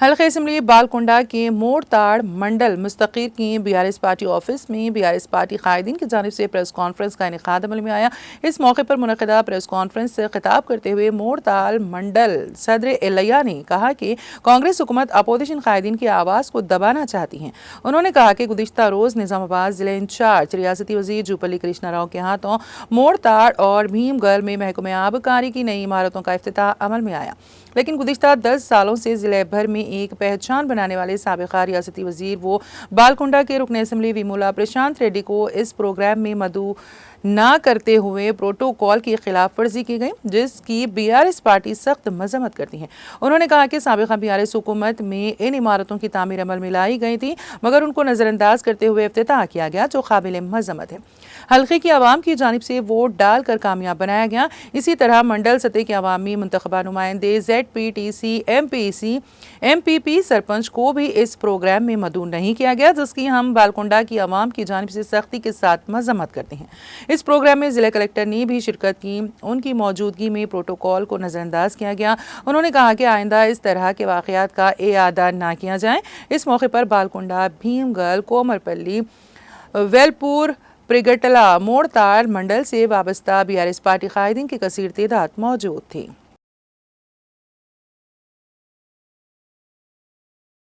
حلقہ اسمبلی بالکنڈہ کے موڑ تاڑ منڈل مستقر کی BRS پارٹی آفس میں BRS پارٹی قائدین کی جانب سے پریس کانفرنس کا انعقاد عمل میں آیا۔ اس موقع پر منعقدہ پریس کانفرنس سے خطاب کرتے ہوئے موڑ تاڑ منڈل صدر الیہ نے کہا کہ کانگریس حکومت اپوزیشن قائدین کی آواز کو دبانا چاہتی ہے۔ انہوں نے کہا کہ گزشتہ روز نظام آباد ضلع انچارج ریاستی وزیر جوپلی کرشنا راؤ کے ہاتھوں موڑ تاڑ اور بھیم گل میں محکمہ آبکاری کی نئی عمارتوں کا افتتاح عمل میں آیا، لیکن گزشتہ 10 سالوں سے ضلع بھر میں ایک پہچان بنانے والے سابقہ ریاستی وزیر و بالکنڈہ کے رکن اسمبلی ویمولا پرشانت ریڈی کو اس پروگرام میں مدعو نہ کرتے ہوئے پروٹوکول کی خلاف ورزی کی گئی، جس کی BRS پارٹی سخت مذمت کرتی ہے۔ انہوں نے کہا کہ سابقہ BRS حکومت میں ان عمارتوں کی تعمیر عمل میں لائی گئی تھی، مگر ان کو نظر انداز کرتے ہوئے افتتاح کیا گیا، جو قابل مذمت ہے۔ حلقے کی عوام کی جانب سے ووٹ ڈال کر کامیاب بنایا گیا۔ اسی طرح منڈل سطح کے عوامی منتخبہ نمائندے ZPTC MPC MPP سرپنچ کو بھی اس پروگرام میں مدعو نہیں کیا گیا، جس کی ہم بالکنڈہ کی عوام کی جانب سے سختی کے ساتھ مذمت کرتے ہیں۔ اس پروگرام میں ضلع کلکٹر نے بھی شرکت کی، ان کی موجودگی میں پروٹوکول کو نظر انداز کیا گیا۔ انہوں نے کہا کہ آئندہ اس طرح کے واقعات کا اعادہ نہ کیا جائے۔ اس موقع پر بالکنڈہ، بھیم گل، کومر پلی، ویلپور، پریگٹلا، موڑ تاڑ منڈل سے وابستہ BRS پارٹی قائدین کی کثیر تعداد موجود تھی۔